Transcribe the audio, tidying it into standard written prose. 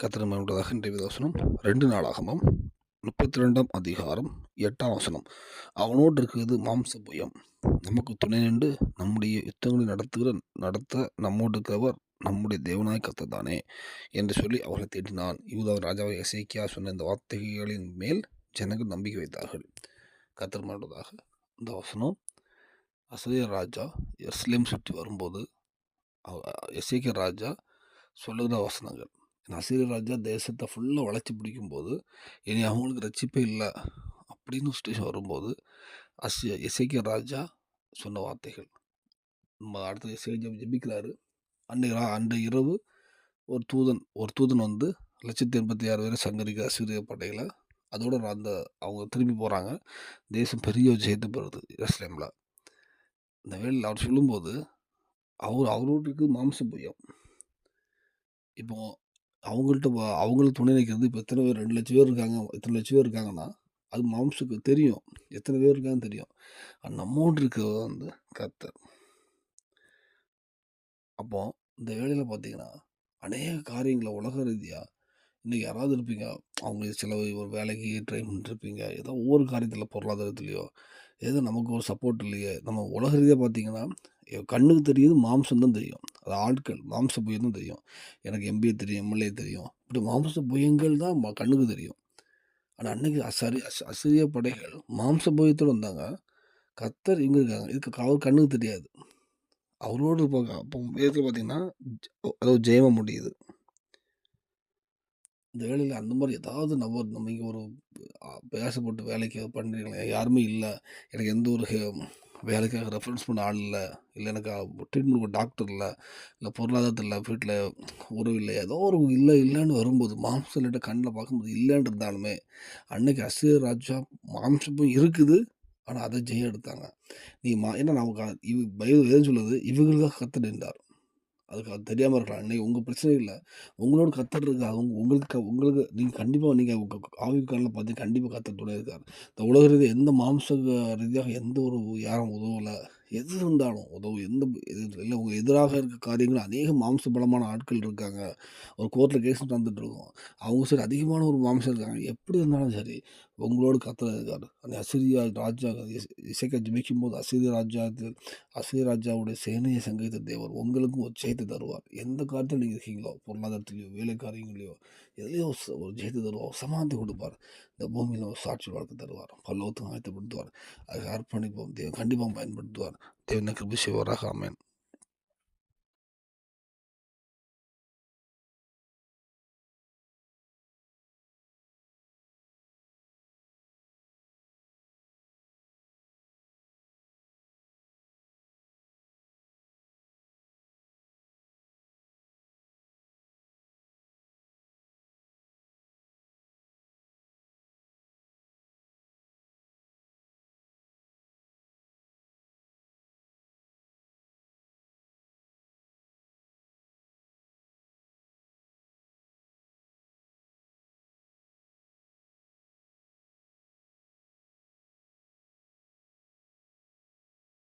கர்த்தர் மகிமையுள்ளதாக. இன்றைய வேதவசனம் 2 நாளாகமம் 32ஆம் அதிகாரம் 8ஆம் வசனம். அவனோடு இருக்கிறது மாம்ச புயம். நமக்கு துணை நின்று நம்முடைய யுத்தங்களை நடத்த நம்மோடு இருக்கிறவர் நம்முடைய தேவனாய் கர்த்தர் தானே என்று சொல்லி அவர்களை தேடினான். யூதாவின் ராஜாவை எசேக்கியா சொன்ன இந்த வார்த்தைகளின் மேல் ஜனங்கள் நம்பிக்கை வைத்தார்கள். கர்த்தர் மகிமையுள்ளதாக. இந்த வசனம் அசீரியா ராஜா எருசலேம் சுற்றி வரும்போது எசேக்கியா ராஜா சொல்லுகிற வசனங்கள். அசீரியா ராஜா தேசத்தை ஃபுல்லாக வளைச்சி பிடிக்கும்போது இனி அவங்களுக்கு ரட்சிப்பே இல்லை அப்படின்னு ஸ்டேஷன் வரும்போது எசேக்கியா ராஜா சொன்ன வார்த்தைகள். நம்ம அடுத்த எசேக்கியா ஜெபிக்கிறாரு. அன்றைய இரவு ஒரு தூதன் வந்து 186,000 பேரை சங்கரிக்கிற அசீரிய படையில் அதோட அவங்க திரும்பி போகிறாங்க. தேசம் பெரிய ஜெயத்தை பெறுது எருசலேமில். இந்த வேளையில் அவர் சொல்லும்போது அவருக்கு மாம்ச புயம். இப்போ அவங்களுக்கு துணை நிற்கிறது. இப்போ எத்தனை பேர் 2 லட்சம் பேர் இருக்காங்க, எத்தனை லட்சம் பேர் இருக்காங்கன்னா அது மாம்சுக்கு தெரியும், எத்தனை பேர் இருக்காங்கன்னு தெரியும். நம்மோடு இருக்கிறது வந்து கர்த்தர். அப்போ இந்த வேளையில் பார்த்தீங்கன்னா அநேக காரியங்களை உலக ரீதியாக இன்றைக்கி யாராவது இருப்பீங்க, அவங்க சில ஒரு வேலைக்கு ட்ரை பண்ணிட்டுருப்பீங்க, ஏதோ ஒவ்வொரு காரியத்தில் பொருளாதாரத்துலேயோ ஏதோ நமக்கு ஒரு சப்போர்ட் இல்லையே. நம்ம உலக ரீதியாக பார்த்தீங்கன்னா கண்ணுக்கு தெரியுது, மாம்சம் தான் தெரியும். அது ஆட்கள் மாம்ச புயம் தான் தெரியும். எனக்கு எம்பிஏ தெரியும், எம்எல்ஏ தெரியும், இப்படி மாம்ச புயங்கள் தான் கண்ணுக்கு தெரியும். ஆனால் அன்னைக்கு அசீரிய படைகள் மாம்ச புயத்தோடு வந்தாங்க. கர்த்தர் இங்கே இருக்காங்க, இதுக்கு அவர் கண்ணுக்கு தெரியாது, அவரோடு இருப்பாங்க. அப்போ வேதத்தில் பார்த்தீங்கன்னா அதாவது ஜெயமாக முடியுது. இந்த வேலையில் அந்த மாதிரி ஏதாவது நம்ம இங்கே ஒரு பேசப்பட்டு வேலைக்கு பண்ணுறீங்களா, யாருமே இல்லை, எனக்கு எந்த ஒரு வேலைக்காக ரெஃபரன்ஸ் பண்ண ஆள் இல்லை எனக்கு ட்ரீட்மெண்ட் ஒரு டாக்டர் இல்லை பொருளாதாரத்தில் இல்லை, வீட்டில் உறவு இல்லை, ஏதோ ஒரு இல்லைன்னு வரும்போது மாம்சம் கண்ணில் பார்க்கும்போது இல்லைன்னு இருந்தாலுமே அன்னைக்கு அசீரிய ராஜா மாம்சம் இருக்குது. ஆனால் அதை ஜெயம் எடுத்தாங்க. ஏன்னா நமக்கு பைபிள் எதுன்னு சொல்லுது, இவங்களுக்காக கர்த்தர் நின்றார். அதுக்கு அது தெரியாமல் இருக்கலாம். இன்றைக்கி உங்கள் பிரச்சனை இல்லை, உங்களோட கர்த்தர் இருக்கார். உங்களுக்கு நீங்கள் கண்டிப்பாக ஆவிக்காரில் பார்த்து கண்டிப்பாக கர்த்தர் துணை இருக்கார். இந்த உலக ரீதியாக எந்த மாம்ச ரீதியாக எந்த ஒரு யாரும் உதவலை, எது இருந்தாலும் உதவும், இல்லை உங்கள் எதிராக இருக்க காரியங்கள் அநேக மாம்ச பலமான ஆட்கள் இருக்காங்க. ஒரு கோர்ட்டில் கேஸ் நடந்துட்டு இருக்கோம், அவங்க சரி அதிகமான ஒரு மாம்சம் இருக்காங்க. எப்படி இருந்தாலும் சரி உங்களோட கர்த்தர் இருக்கார். அந்த அசீரியா ராஜா இசைக்க ஜெபிக்கும் போது அசீரிய ராஜாவுடைய சேனையை சங்கரித்த தேவர் உங்களுக்கும் ஒரு ஜெயத்தை தருவார். எந்த காரியத்தில் நீங்கள் இருக்கீங்களோ, பொருளாதாரத்திலையோ வேலை காரியங்களையோ எதுலையோ ஒரு ஜெயத்தை தருவார், சமாதானத்தை கொடுப்பார். இந்த பூமியில் ஒரு சாட்சி வழக்கு தருவார், பல்லவத்துக்கும் ஆயத்தப்படுத்துவார். அதுக்கு அர்ப்பணிப்போம். தேவன் கண்டிப்பாக பயன்படுத்துவார். தேவனை கிருபை செய்வாராக. ஆமென்.